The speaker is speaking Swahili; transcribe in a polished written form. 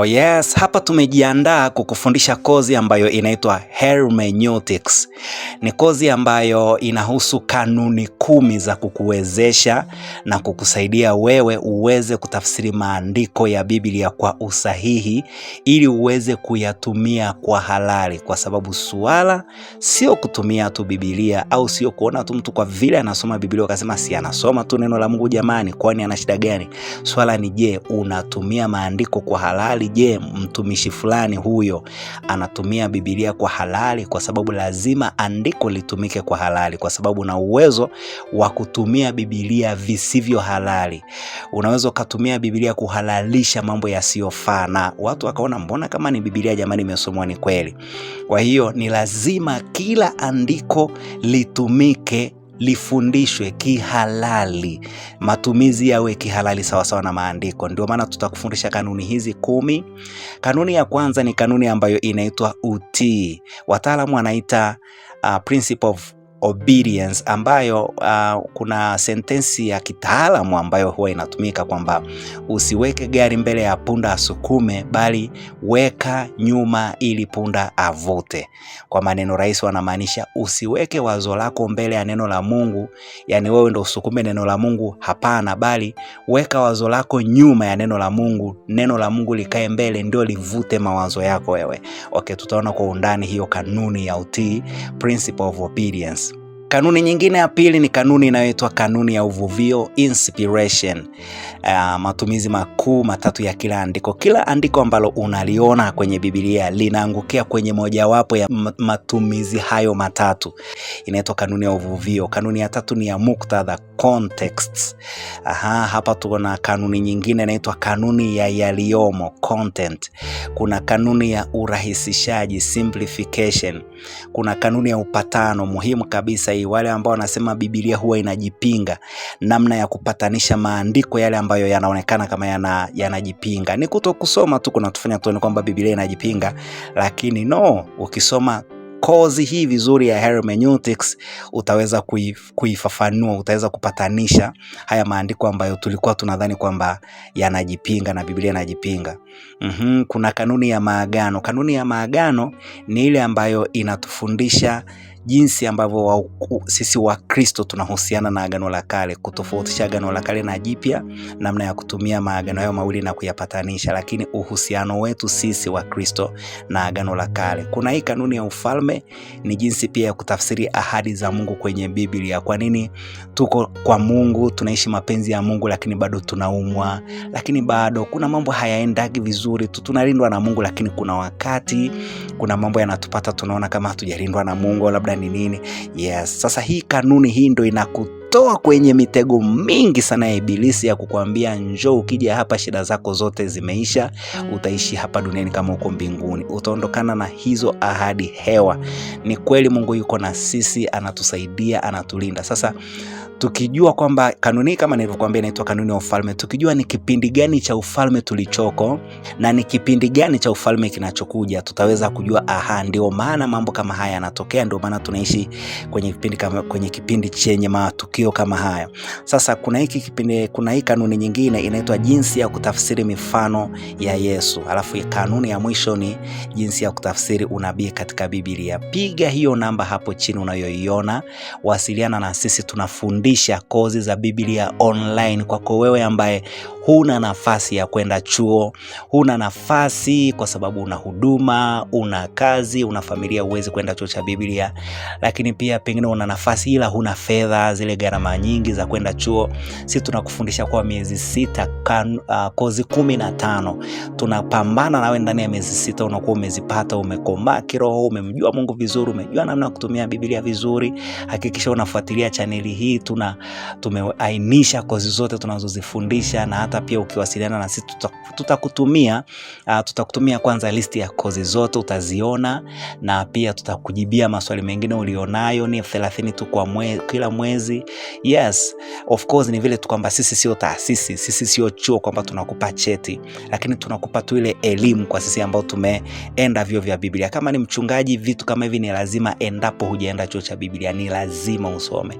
Oh yes, hapa tumejiandaa kukufundisha kozi ambayo inaitwa Hermeneutics. Ni kozi ambayo inahusu kanuni 10 za kukuwezesha na kukusaidia wewe uweze kutafsiri maandiko ya Biblia kwa usahihi ili uweze kuyatumia kwa halali, kwa sababu suala sio kutumia tu Biblia au sio kuona tu mtu kwa vile anasoma Biblia ukasema si anasoma tu neno la Mungu. Jamani, kwani ana shida gani? Swala ni je, unatumia maandiko kwa halali? Je, mtumishi fulani huyo anatumia Biblia kwa halali? Kwa sababu lazima andiko litumike kwa halali, kwa sababu na uwezo wa kutumia Biblia visivyo halali. Unaweza kutumia Biblia kuhalalisha mambo yasiyofaa na watu wakaona mbona kama ni Biblia jamani imesomwa ni kweli. Kwa hiyo ni lazima kila andiko litumike, lifundishwe kihalali, matumizi yawe kihalali sawasawa na maandiko. Ndio maana tutakufundisha kanuni hizi 10. Kanuni ya kwanza ni kanuni ambayo inaitwa utii. Wataalamu wanaita principle of obedience, ambayo kuna sentensi ya kitaalamu ambayo huwa inatumika kwamba usiweke gari mbele ya punda asukume, bali weka nyuma ili punda avute. Kwa maneno rahisi wanamaanisha usiweke wazo lako mbele ya neno la Mungu, yani wewe ndio usukume neno la Mungu, hapana, bali weka wazo lako nyuma ya neno la Mungu, neno la Mungu likae mbele ndio livute mawazo yako wewe. Okay, tutaona kwa undani hiyo kanuni ya utii, principle of obedience. Kanuni nyingine ya pili ni kanuni inayoitwa kanuni ya uvuvio, inspiration. Matumizi makuu matatu ya kila andiko. Kila andiko ambalo unaliona kwenye Biblia linaangukia kwenye mojawapo ya matumizi hayo matatu. Inaitwa kanuni ya uvuvio. Kanuni ya tatu ni ya muktadha, context. Hapa tuona kanuni nyingine inaitwa kanuni ya yaliyomo, content. Kuna kanuni ya urahisishaji, simplification. Kuna kanuni ya upatano, muhimu kabisa hii. Wale ambao wanasema Biblia huwa inajipinga, namna ya kupatanisha maandiko yale ambayo yanaonekana kama yanajipinga. Ni kutokusoma tu kunatufanya tuone kwamba Biblia inajipinga, lakini no, ukisoma kozi hii vizuri ya Hermeneutics utaweza kuifafanua, utaweza kupatanisha haya maandiko ambayo tulikuwa tunadhani kwamba yanajipinga na Biblia inajipinga. Kuna kanuni ya maagano. Kanuni ya maagano ni ile ambayo inatufundisha jinsi ambavyo sisi wa Kristo tunahusiana na agano la kale, kutofautisha agano la kale na jipya, namna ya kutumia maagano hayo mawili na kuyapatanisha, lakini uhusiano wetu sisi wa Kristo na agano la kale. Kuna hii kanuni ya ufalme, ni jinsi pia ya kutafsiri ahadi za Mungu kwenye Biblia. Kwa nini tuko kwa Mungu, tunaishi mapenzi ya Mungu, lakini bado tunaumwa, lakini bado kuna mambo hayaendagi vizuri, tunalindwa na Mungu, lakini kuna wakati kuna mambo yanatupata tunaona kama hatujalindwa na Mungu, labda ni nini? Yes, sasa hii kanuni hii ndio inakutoa kwenye mitego mingi sana ya ibilisi ya kukuambia njoo, ukija hapa shida zako zote zimeisha, utaishi hapa duniani kama uko mbinguni, utaondokana na hizo ahadi hewa. Ni kweli Mungu yuko na sisi, anatusaidia, anatulinda. Sasa tukijua kwamba kanuni kama nilivyokuambia inaitwa kanuni ya ufalme, tukijua ni kipindi gani cha ufalme tulichoko na ni kipindi gani cha ufalme kinachokuja, tutaweza kujua ndio maana mambo kama haya yanatokea, ndio maana tunaishi kwenye kipindi chenye matukio kama haya. Sasa kuna hii kanuni nyingine inaitwa jinsi ya kutafsiri mifano ya Yesu. Alafu kanuni ya mwisho ni jinsi ya kutafsiri unabii katika Biblia. Piga hiyo namba hapo chini unayoiona, wasiliana na sisi, tunafundisha kozi za Biblia online kwako wewe ambaye huna nafasi ya kwenda chuo, huna nafasi kwa sababu una huduma, una kazi, una familia, uweze kwenda chuo cha Biblia, lakini pia pengine una nafasi ila huna fedha, zile gharama nyingi za kwenda chuo. Sisi tunakufundisha kwa miezi 6, kozi 15. Tunapambana nawe ndani ya miezi 6, unakuwa umezipata, umekomaa kiroho, umemjua Mungu vizuri, umejua namna ya kutumia Biblia vizuri. Hakikisha unafuatilia chaneli hii, tumeainisha kozi zote tunazozifundisha, na hata pia ukiwasiliana na sisi tutakutumia kwanza listi ya kozi zote, utaziona, na pia tutakujibia maswali mengine ulionayo. Ni 30 tu kwa kila mwezi. Yes, of course ni vile tu kwamba sisi sio taasisi, sisi sio chuo kwamba tunakupa cheti, lakini tunakupa tu ile elimu kwa sisi ambao tumeenda vyuo vya Biblia. Kama ni mchungaji, vitu kama hivi ni lazima, endapo hujaenda chuo cha Biblia ni lazima usome.